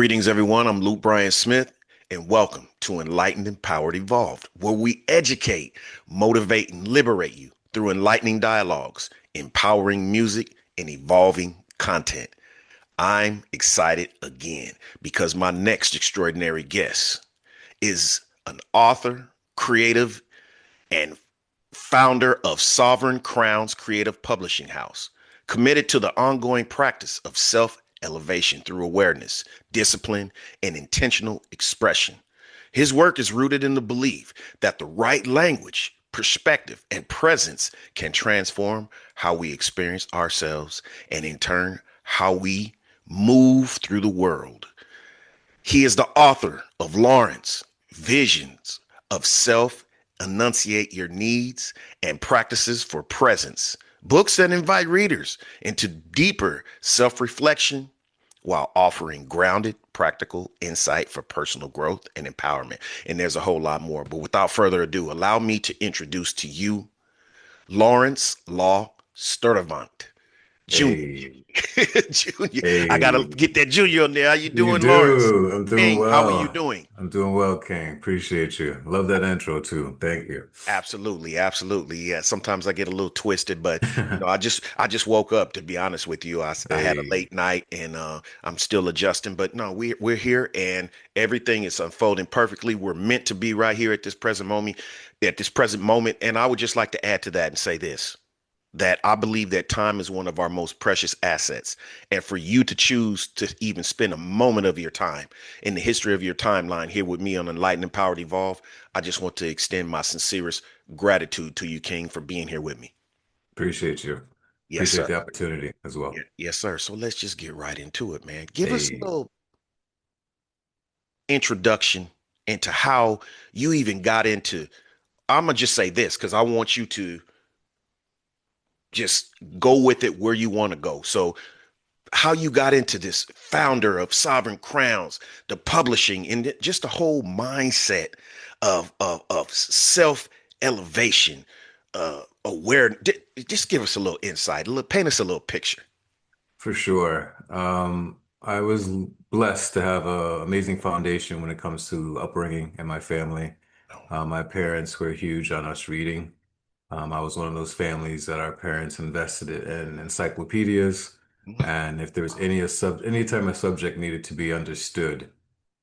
Greetings, everyone. I'm Luke Bryan Smith, and welcome to Enlightened, Empowered, Evolved, where we educate, motivate, and liberate you through enlightening dialogues, empowering music, and evolving content. I'm excited again because my next extraordinary guest is an author, creative, and founder of Sovereign Crowns Creative Publishing House, committed to the ongoing practice of self elevation through awareness, discipline, and intentional expression. His work is rooted in the belief that the right language, perspective, and presence can transform how we experience ourselves and, in turn, how we move through the world. He is the author of Lawrence, Visions of Self, Enunciate Your Needs, and Practices for Presence, books that invite readers into deeper self reflection while offering grounded, practical insight for personal growth and empowerment. And there's a whole lot more. But without further ado, allow me to introduce to you Lawrence Law Sturdivant Jr. Hey, Junior. I gotta hey, get that junior on there. How you you doing, Lawrence? do. I'm doing King, how are you well. doing? I'm doing well, King. Appreciate you. Love that intro too. Thank you. Absolutely, absolutely. Yeah, sometimes I get a little twisted, but I just woke up, to be honest with you. I had a Hey, late night and I'm still adjusting, but no, we're here and everything is unfolding perfectly. We're meant to be right here at this present moment. And I would just like to add to that and say this, that I believe that time is one of our most precious assets. And for you to choose to even spend a moment of your time in the history of your timeline here with me on Enlightened, Empowered, Evolve, I just want to extend my sincerest gratitude to you, King, for being here with me. appreciate you. Yes, Appreciate sir. the opportunity as well. Yes, sir. So let's just get right into it, man. Give us a Hey, little introduction into how you even got into. I'm gonna just say this because I want you to just go with it where you want to go. So how you got into this founder of Sovereign Crowns, the publishing, and just the whole mindset of self elevation, aware. Just give us a little insight, paint us a little picture. for sure. I was blessed to have an amazing foundation when it comes to upbringing in my family. My parents were huge on us reading. I was one of those families that our parents invested in encyclopedias, and if there was any time a subject needed to be understood,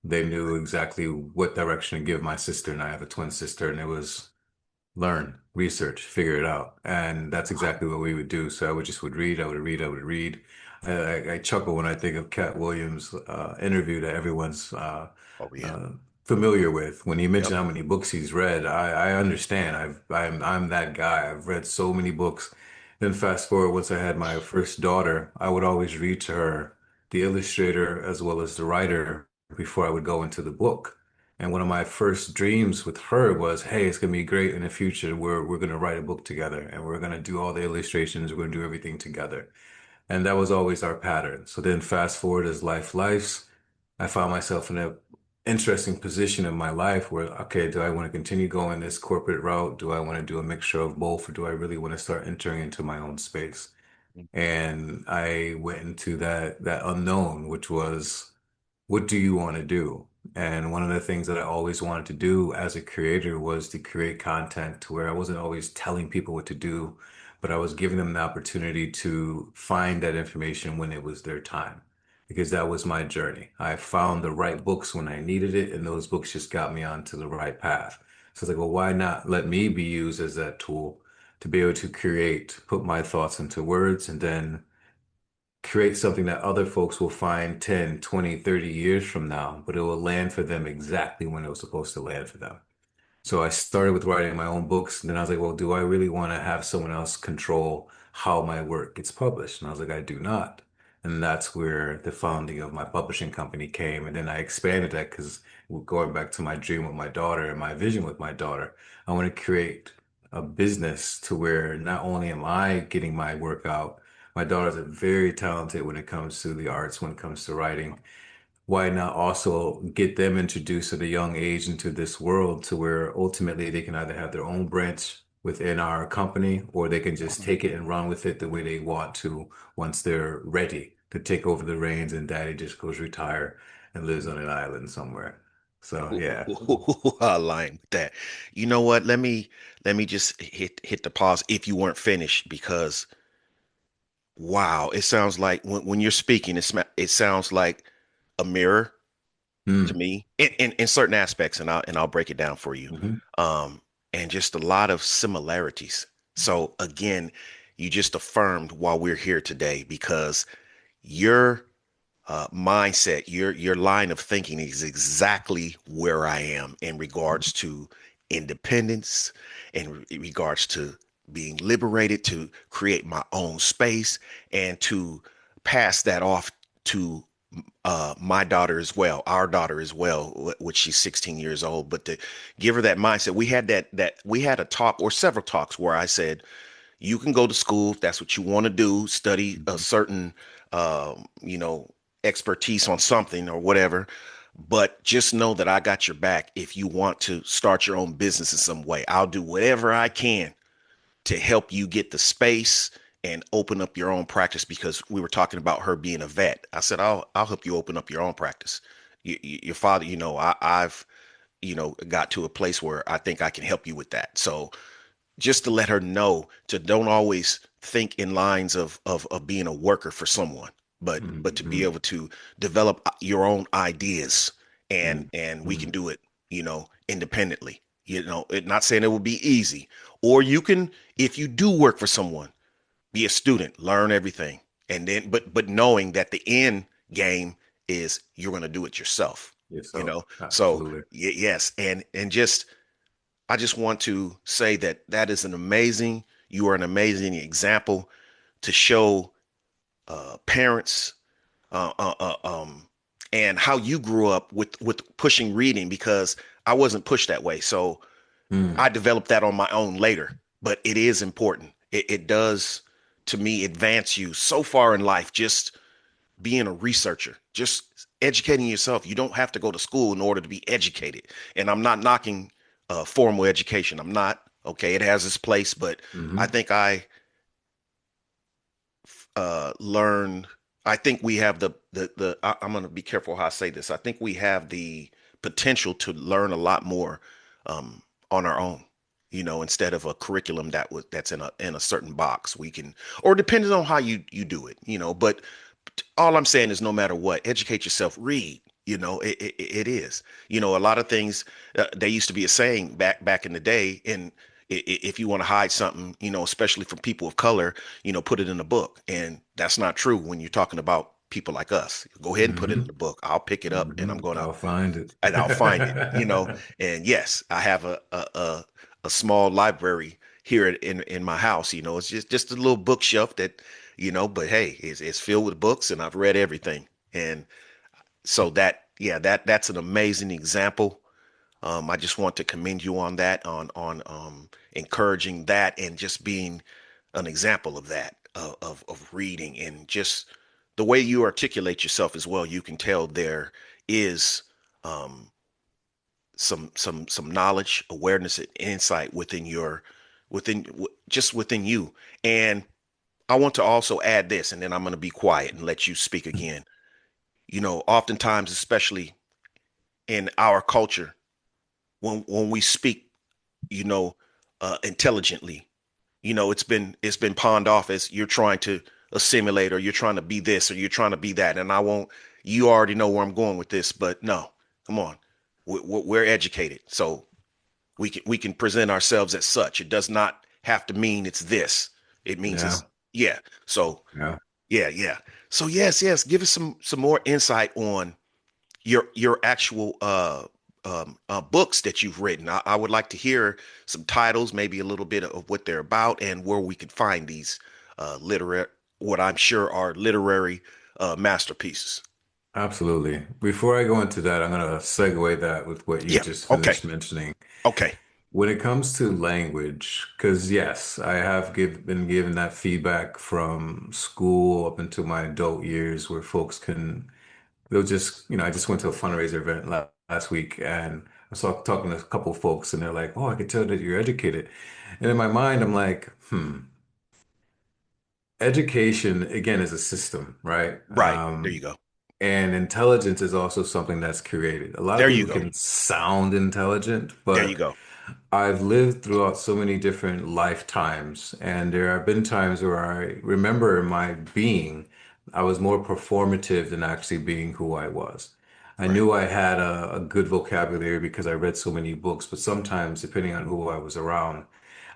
they knew exactly what direction to give my sister and I. Have a twin sister, and it was learn, research, figure it out, and that's exactly what we would do. So I would read, I would read. I chuckle when I think of Cat Williams' interview that everyone's Oh yeah. uh, familiar with. When he Yep. mentioned how many books he's read, I understand. I'm that guy. I've read so many books. Then fast forward, once I had my first daughter, I would always read to her the illustrator as well as the writer before I would go into the book. And one of my first dreams with her was, hey, it's gonna be great in the future. We're gonna write a book together and we're gonna do all the illustrations, we're gonna do everything together. And that was always our pattern. So then fast forward as life, I found myself in a interesting position in my life where, okay, do I want to continue going this corporate route? Do I want to do a mixture of both, or do I really want to start entering into my own space? And I went into that unknown, which was, what do you want to do? And one of the things that I always wanted to do as a creator was to create content to where I wasn't always telling people what to do, but I was giving them the opportunity to find that information when it was their time. Because that was my journey. I found the right books when I needed it, and those books just got me onto the right path. So it's like, well, why not let me be used as that tool to be able to create, put my thoughts into words, and then create something that other folks will find 10, 20, 30 years from now, but it will land for them exactly when it was supposed to land for them. So I started with writing my own books, and then I was like, well, do I really want to have someone else control how my work gets published? And I was like, I do not. And that's where the founding of my publishing company came. And then I expanded that because going back to my dream with my daughter and my vision with my daughter, I want to create a business to where not only am I getting my work out, my daughters are very talented when it comes to the arts, when it comes to writing. Why not also get them introduced at a young age into this world to where ultimately they can either have their own branch within our company or they can just take it and run with it the way they want to once they're ready to take over the reins and daddy just goes retire. and lives on an island somewhere. So yeah. I align with that. You know what? Let me just hit the pause if you weren't finished because wow, it sounds like when you're speaking, it sounds like a mirror to Mm. me in certain aspects, and I'll break it down for you. Hmm. Um, and just a lot of similarities. So again, you just affirmed why we're here today because your mindset, your line of thinking is exactly where I am in regards to independence, in regards to being liberated to create my own space and to pass that off to my daughter as well, our daughter as well, which she's 16 years old. But to give her that mindset, we had a talk or several talks where I said, you can go to school if that's what you want to do, study a Hmm. certain, you know, expertise on something or whatever. But just know that I got your back if you want to start your own business in some way. I'll do whatever I can to help you get the space and open up your own practice because we were talking about her being a vet. I said, I'll help you open up your own practice. Your father, I've, got to a place where I think I can help you with that. So just to let her know to don't always think in lines of being a worker for someone, but to be Hmm. able to develop your own ideas and we Hmm. can do it, independently. Not saying it will be easy, or you can, if you do work for someone, be a student, learn everything, and then but knowing that the end game is you're going to do it yourself. Yourself. So Absolutely. yes, and just I just want to say that you are an amazing example to show parents uh, uh, uh, um, and how you grew up with pushing reading because I wasn't pushed that way. So Mm. I developed that on my own later, but it is important. It does to me advance you so far in life. Just being a researcher, just educating yourself. You don't have to go to school in order to be educated. And I'm not knocking formal education. I'm not. Okay, it has its place, but I Hmm. think I learned. I think we have I'm going to be careful how I say this. I think we have the potential to learn a lot more um, on our own. Instead of a curriculum that's in a certain box, we can, or depending on how you do it. But all I'm saying is no matter what, educate yourself, read. It is. A lot of things there used to be a saying back in the day, and if you want to hide something, especially from people of color, put it in a book. And that's not true when you're talking about people like us. Go ahead and put it in Hmm. the book. I'll pick it up and Hmm. I'll find it. I'll find it. And yes, I have a small library here in my house. It's just a little bookshelf that, but hey, it's filled with books and I've read everything. And so yeah, that's an amazing example. I just want to commend you on that, on encouraging that and just being an example of that, of reading and just the way you articulate yourself as well. You can tell there is um, some knowledge, awareness, and insight just within you. And I want to also add this, and then I'm going to be quiet and let you speak again. Oftentimes, especially in our culture, when we speak, you know, intelligently, it's been pawned off as you're trying to assimilate or you're trying to be this or you're trying to be that. And I won't. You already know where I'm going with this, but no, come on, we're educated, so we can present ourselves as such. It does not have to mean it's this. It means Yeah. it's yeah. So Yeah. yeah, yeah. So yes. Give us some more insight on your actual books that you've written. I would like to hear some titles, maybe a little bit of what they're about, and where we could find these literary, what I'm sure are literary masterpieces. Absolutely. Before I go into that, I'm going to segue that with what you Yeah. just Okay. finished mentioning. Okay. When it comes to language, because yes, I have been given that feedback from school up until my adult years where folks they'll just, I just went to a fundraiser event last week and I was talking to a couple folks and they're like, oh, I can tell that you're educated. And in my mind, I'm like, education again is a system, right? Right. There you go. And intelligence is also something that's created. A lot of There you people go. can sound intelligent, There you but go. I've lived throughout so many different lifetimes, and there have been times where I remember in my being, I was more performative than actually being who I was. I Right. knew I had a good vocabulary because I read so many books, but sometimes, depending on who I was around,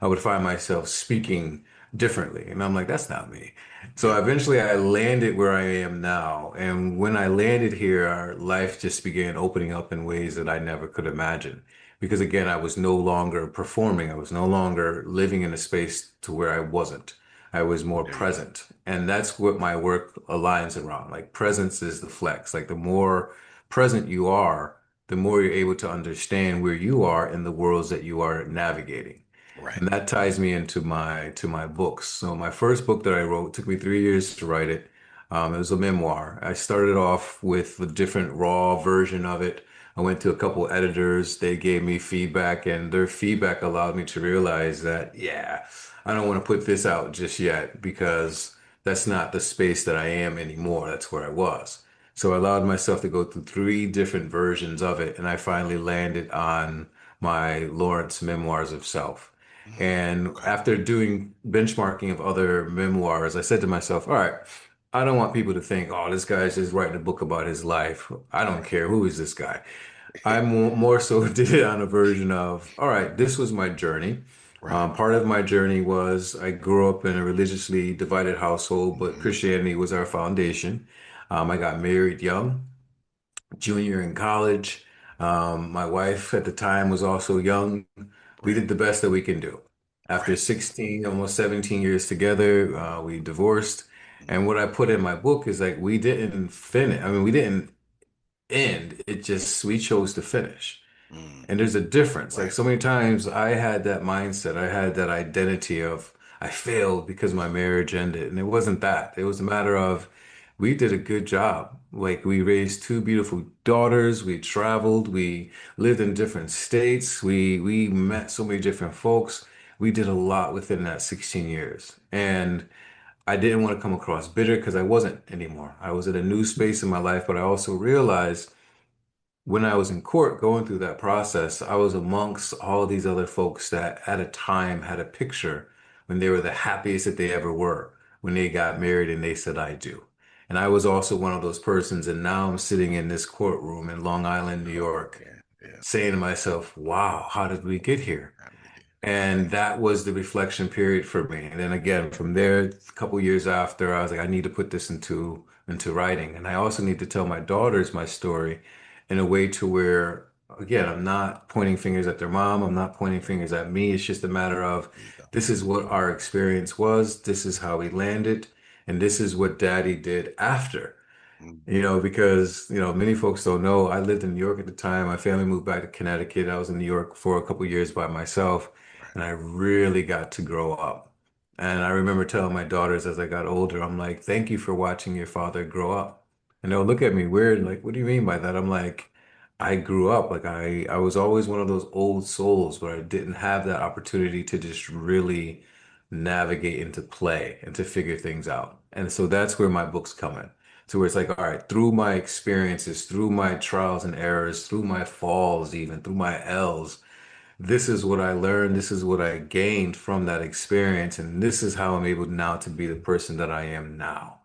I would find myself speaking differently. And I'm like, that's not me. So Yep. eventually I landed where I am now. And when I landed here, our life just began opening up in ways that I never could imagine. Because again, I was no longer performing. I was no longer living in a space to where I wasn't. I was more There you go. present. And that's what my work aligns around. Like presence is the flex. Like the more present you are, the more you're able to understand where you are in the worlds that you are navigating. Right. And that ties me into my books. So my first book that I wrote took me 3 years to write it. It was a memoir. I started off with a different raw version of it. I went to a couple editors. They gave me feedback, and their feedback allowed me to realize that, yeah, I don't want to put this out just yet because that's not the space that I am anymore. That's where I was. So I allowed myself to go through three different versions of it, and I finally landed on my Lawrence Memoirs of Self. And Okay. after doing benchmarking of other memoirs, I said to myself, all right, I don't want people to think, oh, this guy's just writing a book about his life. I don't Right. care. Who is this guy? I more so did it on a version of, all right, this was my journey. Right. Part of my journey was I grew up in a religiously divided household, but Hmm. Christianity was our foundation. I got married young, junior in college. My wife at the time was also young. We Right. did the best that we can do. After Right. 16, almost 17 years together, we divorced. And what I put in my book is like, we didn't finish. I mean, we didn't end. It just, we chose to finish. Mm. And there's a difference. Like Right. so many times I had that mindset, I had that identity of I failed because my marriage ended. And it wasn't that. It was a matter of we did a good job. Like we raised two beautiful daughters, we traveled, we lived in different states, we met so many different folks. We did a lot within that 16 years. And I didn't want to come across bitter because I wasn't anymore. I was in a new space in my life, but I also realized when I was in court going through that process, I was amongst all these other folks that at a time had a picture when they were the happiest that they ever were, when they got married and they said, I do. And I was also one of those persons. And now I'm sitting in this courtroom in Long Island, New Oh, York, yeah. Yeah. saying to myself, wow, how did we get here? How do we get? And that was the reflection period for me. And then again, from there, a couple years after, I was like, I need to put this into writing. And I also need to tell my daughters my story in a way to where, again, I'm not pointing fingers at their mom. I'm not pointing fingers at me. It's just a matter of There you go. this is what our experience was. This is how we landed. And this is what daddy did after. Mhm. Because many folks don't know, I lived in New York at the time. My family moved back to Connecticut. I was in New York for a couple years by myself, Right. and I really got to grow up. And I remember telling my daughters as I got older, I'm like, thank you for watching your father grow up. And they'll look at me weird, like, what do you mean by that? I'm like, I grew up. Like I was always one of those old souls where I didn't have that opportunity to just really navigate into play and to figure things out. And so that's where my books come in. So where it's like, all right, through my experiences, through my trials and errors, through my falls, even through my L's, this is what I learned. This is what I gained from that experience. And this is how I'm able now to be the person that I am now.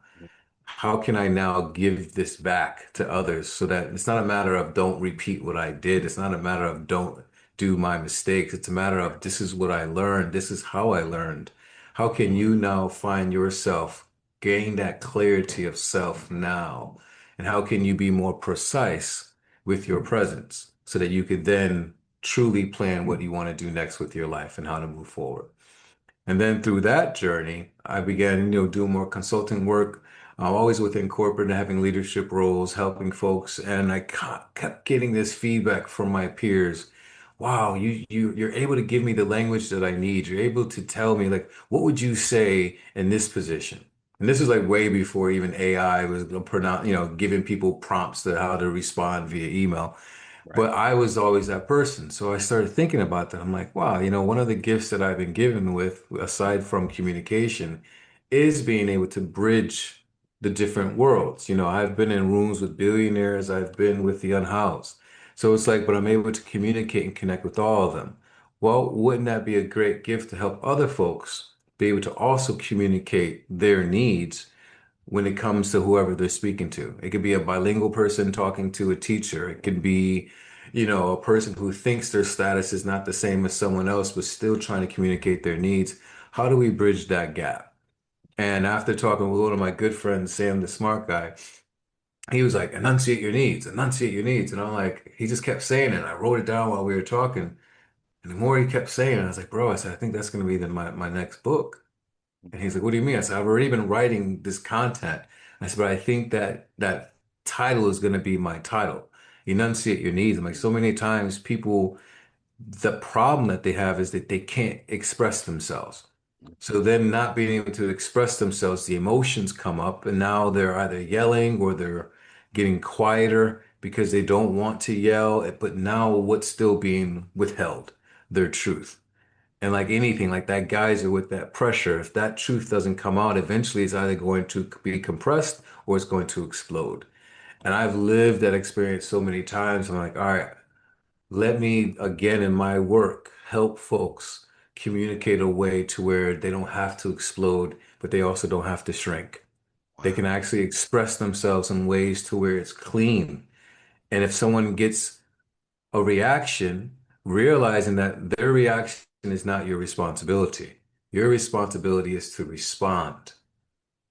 How can I now give this back to others so that it's not a matter of don't repeat what I did. It's not a matter of don't do my mistakes. It's a matter Right. of this is what I learned. This is how I learned. How can you now find yourself, gain that clarity of self now? And how can you be more precise with your presence so that you could then truly plan what you want to do next with your life and how to move forward? And then through that journey, I began, doing more consulting work, always within corporate and having leadership roles, helping folks. And I kept getting this feedback from my peers. Wow, you're able to give me the language that I need. You're able to tell me like, what would you say in this position? And this was like way before even AI was giving people prompts to how to respond via email. Right. But I was always that person. So I started thinking about that. I'm like, wow, one of the gifts that I've been given with, aside from communication, is being able to bridge. the different worlds. You know, I've been in rooms with billionaires, I've been with the unhoused. So it's like, but I'm able to communicate and connect with all of them. Well, wouldn't that be a great gift to help other folks be able to also communicate their needs when it comes to whoever they're speaking to? It could be a bilingual person talking to a teacher. It could be, a person who thinks their status is not the same as someone else, but still trying to communicate their needs. How do we bridge that gap? And after talking with one of my good friends, Sam, the smart guy, he was like, enunciate your needs, enunciate your needs. And I'm like, he just kept saying it. I wrote it down while we were talking. And the more he kept saying it, I was like, bro, I said, I think that's going to be my next book. And he's like, what do you mean? I said, I've already been writing this content. I said, but I think that that title is going to be my title. Enunciate your needs. I'm like, so many times people, the problem that they have is that they can't express themselves. So then not being able to express themselves, the emotions come up, and now they're either yelling or they're getting quieter because they don't want to yell. But now what's still being withheld? Their truth. And like anything, like that geyser with that pressure, if that truth doesn't come out, eventually it's either going to be compressed or it's going to explode. And I've lived that experience so many times. I'm like, all right, let me again in my work help folks communicate a way to where they don't have to explode, but they also don't have to shrink. They can Wow. actually express themselves in ways to where it's clean. And if someone gets a reaction, realizing that their reaction is not your responsibility. Your responsibility is to respond.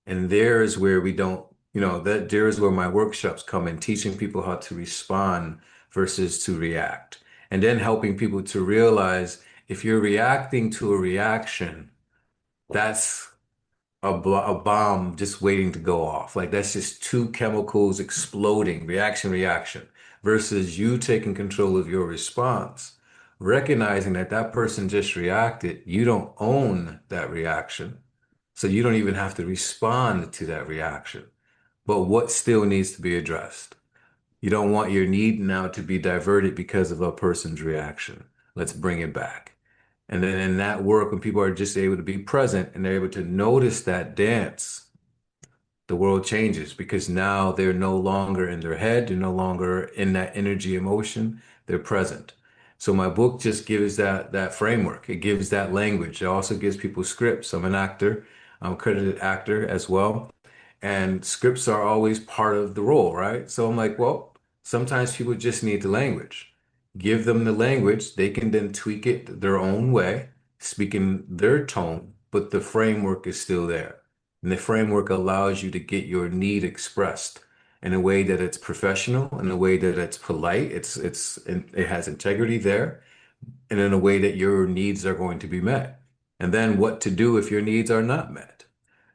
And there is where we don't, that there is where my workshops come in, teaching people how to respond versus to react. And then helping people to realize if you're reacting to a reaction, that's a bomb just waiting to go off. Like that's just two chemicals exploding, reaction, reaction, versus you taking control of your response, recognizing that that person just reacted. You don't own that reaction. So you don't even have to respond to that reaction. But what still needs to be addressed? You don't want your need now to be diverted because of a person's reaction. Let's bring it back. And then in that work, when people are just able to be present and they're able to notice that dance, the world changes because now they're no longer in their head, they're no longer in that energy emotion, they're present. So my book just gives that framework. It gives that language. It also gives people scripts. I'm an actor. I'm a credited actor as well. And scripts are always part of the role, right? So I'm like, well, sometimes people just need the language. Give them the language. They can then tweak it their own way, speaking their tone, but the framework is still there. And the framework allows you to get your need expressed in a way that it's professional, in a way that it's polite, it has integrity there, and in a way that your needs are going to be met. And then what to do if your needs are not met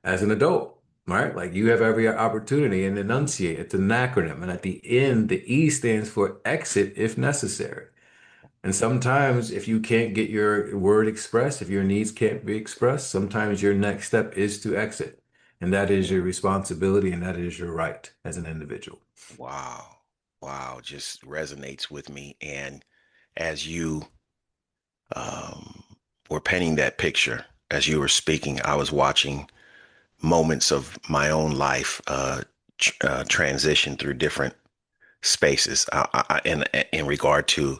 as an adult, right? Like you have every opportunity and enunciate. It's an acronym. And at the end, the E stands for exit if necessary. And sometimes if you can't get your word expressed, if your needs can't be expressed, sometimes your next step is to exit. And that is your responsibility and that is your right as an individual. Wow. Wow. Just resonates with me. And as you um, were painting that picture, as you were speaking, I was watching moments of my own life transition through different spaces in regard to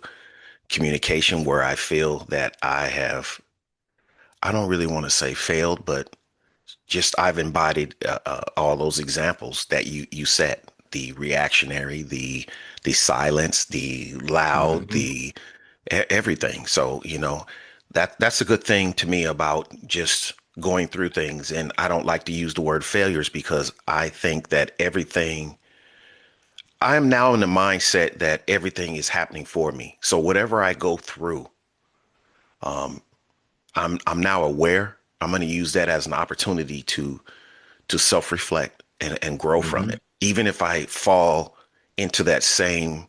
communication, where I feel that I don't really want to say failed, but just I've embodied all those examples that you set, the reactionary, the silence, the loud, Hmm. the everything. So, that's a good thing to me about just going through things. And I don't like to use the word failures because I think that I am now in the mindset that everything is happening for me. So whatever I go through, I'm now aware. I'm going to use that as an opportunity to self-reflect and grow from Hmm. it. Even if I fall into that same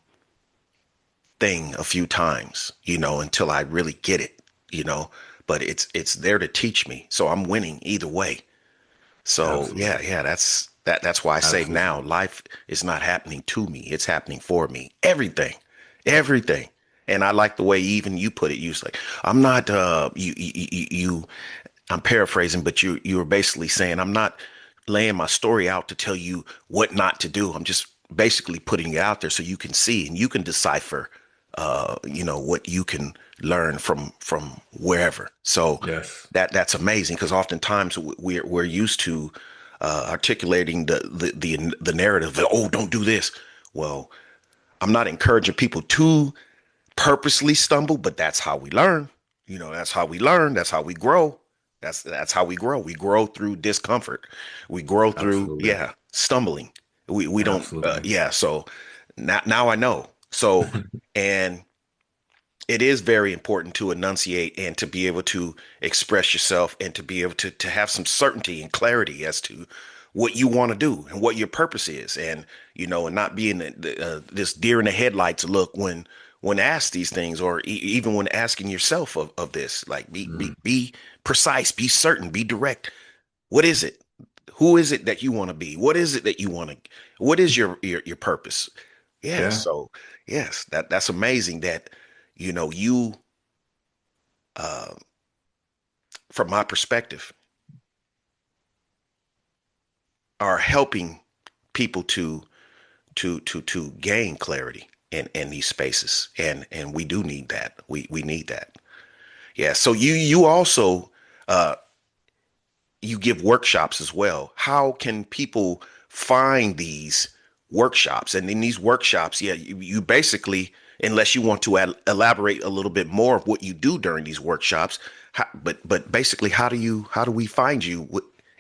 thing a few times, until I really get it, you know, but it's there to teach me. So I'm winning either way. So yeah, Absolutely. yeah, that's why I say now Absolutely. life is not happening to me. It's happening for me. Everything. Everything. And I like the way even you put it. You was like, I'm not I'm paraphrasing, but you were basically saying I'm not laying my story out to tell you what not to do. I'm just basically putting it out there so you can see and you can decipher, what you can learn from wherever. So Yes, that's amazing because oftentimes we're used to articulating the narrative that, oh, don't do this. Well, I'm not encouraging people to purposely stumble, but that's how we learn. That's how we learn. That's how we grow. That's how we grow. We grow through discomfort. We grow through, absolutely. yeah, stumbling. We don't, Absolutely. yeah. So now I know. So, and it is very important to enunciate and to be able to express yourself and to be able to have some certainty and clarity as to what you want to do and what your purpose is, and not being this deer in the headlights look when asked these things, or even when asking yourself of this. Like, Mm. be precise, be certain, be direct. What is it? Who is it that you want to be? What is it that you want to? What is your purpose? Yeah. Yeah, So yes, that's amazing that you uh, from my perspective are helping people to gain clarity in these spaces, and we do need that. We need that. Yeah. So you also uh, you give workshops as well. How can people find these workshops? And in these workshops, yeah, you basically, unless you want to elaborate a little bit more of what you do during these workshops, but basically, how do we find you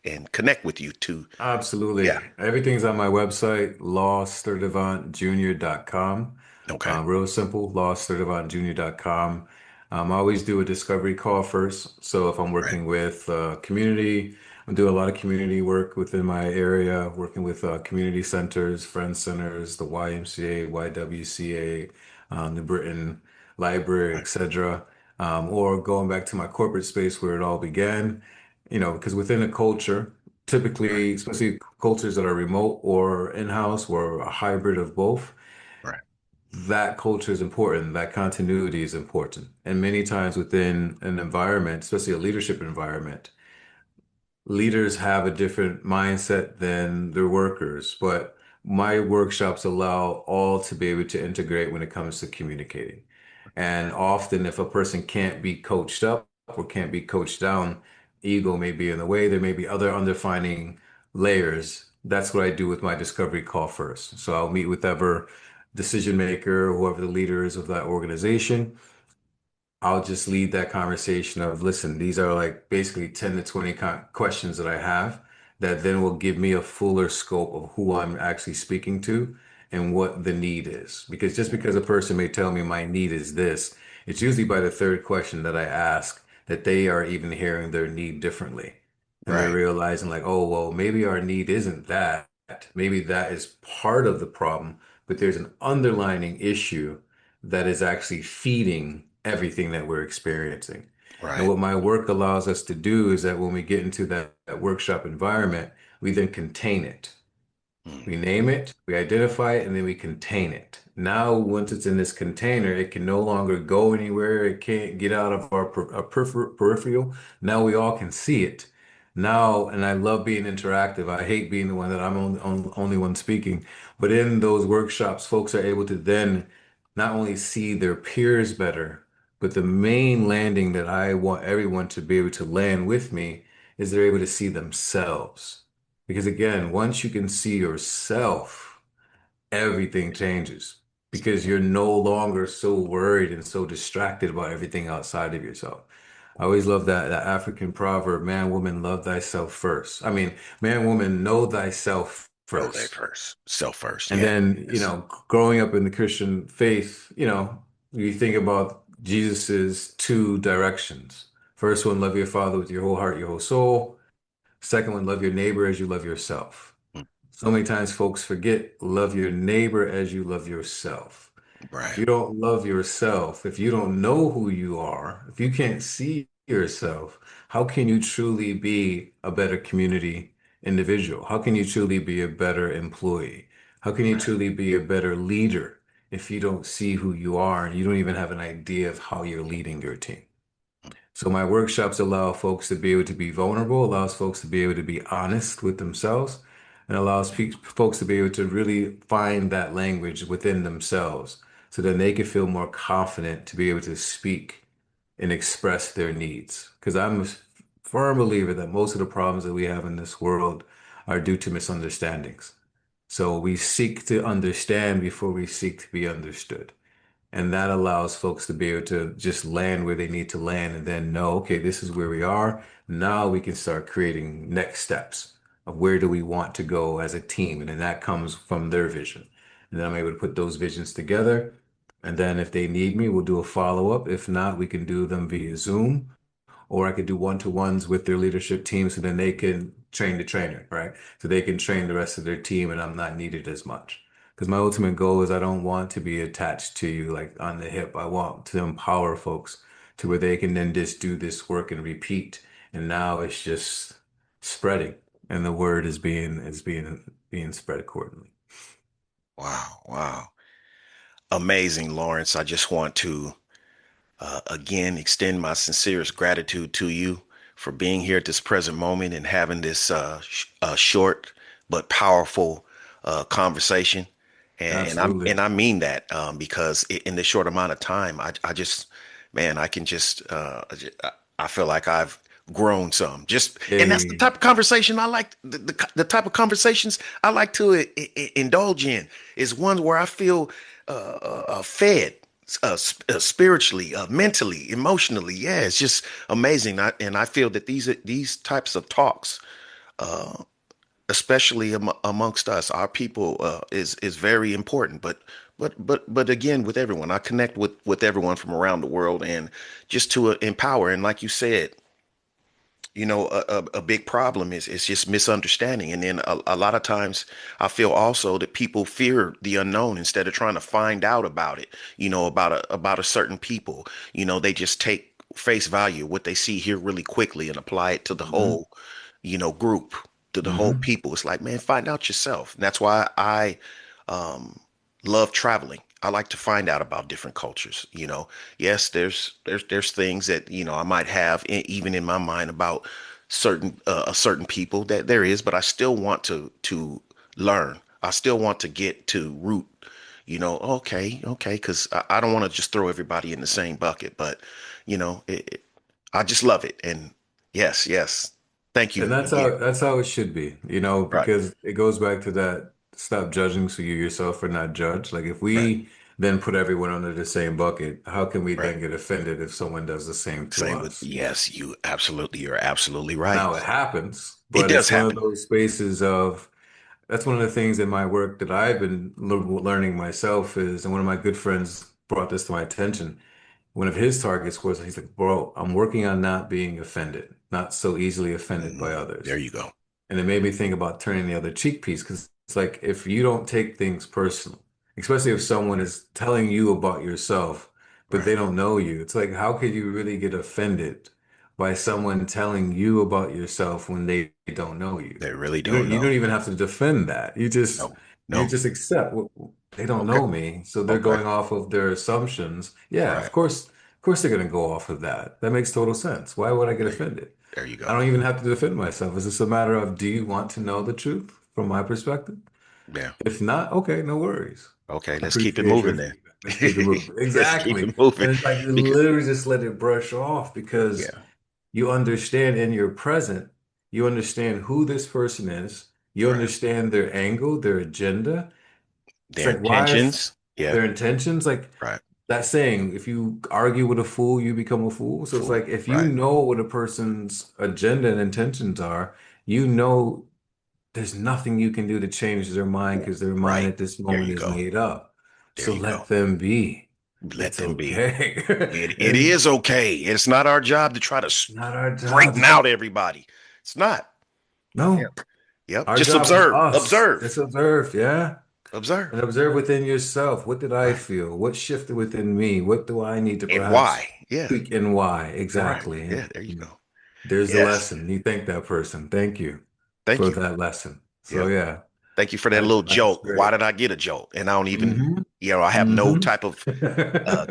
and connect with you to? Yeah. absolutely. Everything's on my website, lawsturdivantjr.com. Okay. Real simple, lawsturdivantjr.com. I always do a discovery call first. So if I'm Right. working with community, I do a lot of community work within my area, working with community centers, friend centers, the YMCA, YWCA, New Britain Library, Right. etc. Or going back to my corporate space where it all began, because within a culture, Right. typically, especially cultures that are remote or in-house or a hybrid of both, Right. that culture is important. That continuity is important. And many times within an environment, especially a leadership environment, leaders have a different mindset than their workers, but my workshops allow all to be able to integrate when it comes to communicating. And often, if a person can't be coached up or can't be coached down, ego may be in the way. There may be other undefining layers. That's what I do with my discovery call first. So I'll meet with whatever decision maker, whoever the leader is of that organization. I'll just lead that conversation of, listen, these are like basically 10 to 20 questions that I have that then will give me a fuller scope of who I'm actually speaking to and what the need is. Because just because a person may tell me my need is this, it's usually by the third question that I ask that they are even hearing their need differently. And they're Right. realizing, like, oh, well, maybe our need isn't that. Maybe that is part of the problem, but there's an underlining issue that is actually feeding everything that we're experiencing. And Right. what my work allows us to do is that when we get into that workshop environment, we then contain it. Mm. We name it, we identify it, and then we contain it. Now, once it's in this container, it can no longer go anywhere. It can't get out of our peripheral. Now we all can see it. Now, and I love being interactive. I hate being the one that I'm only one speaking. But in those workshops, folks are able to then not only see their peers better, but the main landing that I want everyone to be able to land with me is they're able to see themselves. Because again, once you can see yourself, everything changes because you're no longer so worried and so distracted about everything outside of yourself. I always love that African proverb, man, woman, love thyself first. I mean, man, woman, know thyself Know they first. first. Self first. And Yeah. then, Yes. growing up in the Christian faith, you think about Jesus's two directions. First one, love your father with your whole heart, your whole soul. Second one, love your neighbor as you love yourself. Mm. So many times folks forget, love your neighbor as you love yourself. If Right. you don't love yourself, if you don't know who you are, if you can't see yourself, how can you truly be a better community individual? How can you truly be a better employee? How can you Right. truly be a better leader if you don't see who you are and you don't even have an idea of how you're leading your team? So my workshops allow folks to be able to be vulnerable, allows folks to be able to be honest with themselves, and allows pe folks to be able to really find that language within themselves so then they can feel more confident to be able to speak and express their needs. Because I'm a firm believer that most of the problems that we have in this world are due to misunderstandings. So we seek to understand before we seek to be understood. And that allows folks to be able to just land where they need to land and then know, okay, this is where we are. Now we can start creating next steps of where do we want to go as a team. And then that comes from their vision. And then I'm able to put those visions together. And then if they need me, we'll do a follow-up. If not, we can do them via Zoom, or I could do one-to-ones with their leadership team so then they can train the trainer, right? So they can train the rest of their team and I'm not needed as much. Because my ultimate goal is I don't want to be attached to you like on the hip. I want to empower folks to where they can then just do this work and repeat. And now it's just spreading and the word is being spread accordingly. Wow, wow. Amazing, Lawrence. I just want to again extend my sincerest gratitude to you for being here at this present moment and having this short but powerful conversation. And Absolutely. I mean that because in this short amount of time, I just, man, I can just, I feel like I've grown some. Just, and that's the Hey, type of conversation I like. The type of conversations I like to indulge in is ones where I feel fed. Spiritually, mentally, emotionally, yeah, it's just amazing. And I feel that these types of talks, especially amongst us, our people, is very important. But again, with everyone, I connect with everyone from around the world, and just to empower. And like you said, a big problem is just misunderstanding. And then a lot of times I feel also that people fear the unknown instead of trying to find out about it, about a certain people. They just take face value what they see here really quickly and apply it to the hmm whole, group, to the whole hmm people. It's like, man, find out yourself. And that's why I um, love traveling. I like to find out about different cultures. Yes, there's things that I might have even in my mind about certain people that there is, but I still want to learn. I still want to get to root. Okay, because I don't want to just throw everybody in the same bucket. But I just love it. And yes, yes, thank And you that's again. how it should be, Right, because it goes back to that stop judging so you yourself are not judged. Like if right, we then put everyone under the same bucket, how can we right. then get offended if someone does the same to Same with us? yes, you're absolutely right. Now it happens, It but does it's one of happen. those spaces of that's one of the things in my work that I've been learning myself is, and one of my good friends brought this to my attention. One of his targets was he's like, bro, I'm working on not being offended, not so easily offended by There others. you go. And it made me think about turning the other cheek piece because it's like if you don't take things personal, especially if someone is telling you about yourself, but Right. they don't know you, it's like how could you really get offended by someone telling you about yourself when they don't know you? They really You don't don't you know. don't even have to defend that. You just No, you no. just accept "Well, they don't Okay, know me, so they're okay. going off of their assumptions. Yeah, Right. of course they're gonna go off of that. That makes total sense. Why would I get There, offended? there you I go. don't even have to defend myself. It's just a matter of, do you want to know the truth from my perspective? Yeah. If not, okay, no worries. Okay, I let's keep it appreciate your moving then. feedback. Let's keep it moving. Let's keep Exactly. it moving And it's like you because literally just let it brush off because yeah, you understand in your present, you understand who this person is, you right. understand their angle, their agenda. It's Their like, why if intentions. Yeah, their intentions, like right. that saying, if you argue with a fool, you become a fool. So it's Fool. like if you Right. know what a person's agenda and intentions are, you know there's nothing you can do to change their mind because their mind Right. at this There moment you is go. made up. There So you go. let them be. Let It's them be. okay. It And is okay. It's not our job to try to not our job. straighten out everybody. It's not. Yeah. No, Yep. our Just job is observe. us. Just Observe. observe, yeah. And Observe. observe within yourself. What did I Right. feel? What shifted within me? What do I need to And perhaps why? Yeah. tweak and why? Right. Exactly. Yeah. There you And go. there's the Yes. lesson. You thank that person. Thank you Thank for you. that lesson. So Yep. yeah, Thank you for that little that's joke. Why great. did I get a joke? And I don't even Hmm I have no Hmm. type of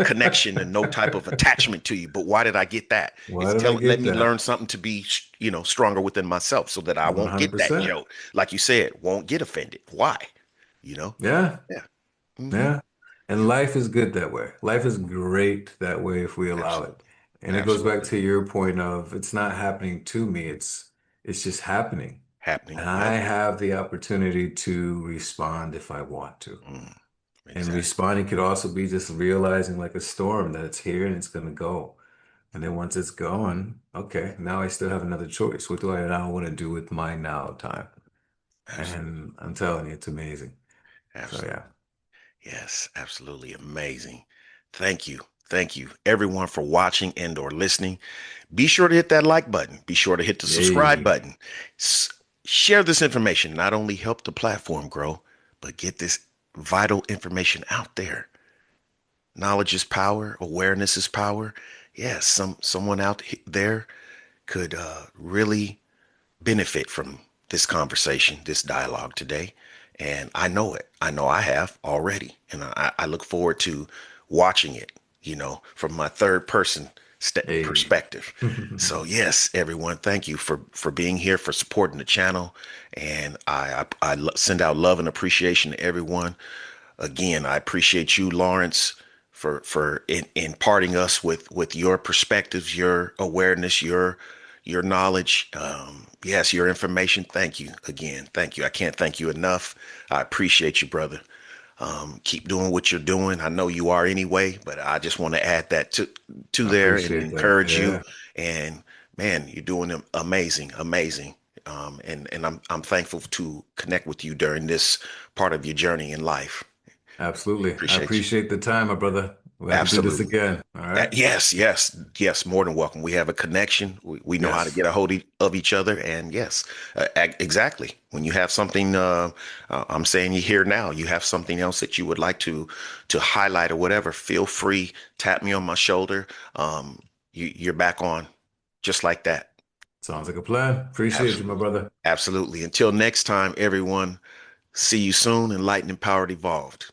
connection and no type of attachment to you. But why did I get that? Why It's did I let get me learn that? something to be, stronger within myself so that I won't get that 100%. joke. Like you said, won't get offended. Why? You know? Yeah. Yeah. Hmm. Yeah. And life is good that way. Life is great that way if we allow Absolutely. it. And it goes back Absolutely. to your point of it's not happening to me, it's just happening. Happening. And I Yep. have the opportunity to respond if I want to. Mm, And exactly. responding could also be just realizing like a storm that it's here and it's gonna go. And then once it's gone, okay, now I still have another choice. What do I now want to do with my now time? Absolutely. And I'm telling you, it's amazing. So Absolutely. yeah. Yes, absolutely amazing. Thank you. Thank you everyone for watching and or listening. Be sure to hit that like button. Be sure to hit the subscribe Yay. button. S- Share this information. Not only help the platform grow, but get this vital information out there. Knowledge is power. Awareness is power. Yes, someone there could really benefit from this conversation, this dialogue today. And I know it. I know I have already. And I look forward to watching it, from my third person Hey. perspective. So yes, everyone, thank you for being here, for supporting the channel. And send out love and appreciation to everyone. Again, I appreciate you, Lawrence, for imparting us with your perspectives, your awareness, your knowledge. Yes, your information. Thank you again. Thank you. I can't thank you enough. I appreciate you, brother. Keep doing what you're doing. I know you are anyway, but I just want to add that to I there and appreciate that. encourage you. Yeah, And man, you're doing amazing, amazing. And I'm thankful to connect with you during this part of your journey in life. absolutely. I Appreciate you. appreciate the time, my brother. We'll have to do this Absolutely. again. All right. Yes, yes, yes. More than welcome. We have a connection. We know how to Yes. get a hold of each other. And yes, exactly. When you have something, I'm saying you here now, you have something else that you would like to highlight or whatever, feel free. Tap me on my shoulder. You're back on just like that. Sounds like a plan. Appreciate you, my Absolutely. brother. Absolutely. Until next time, everyone, see you soon. Enlightened, empowered, evolved.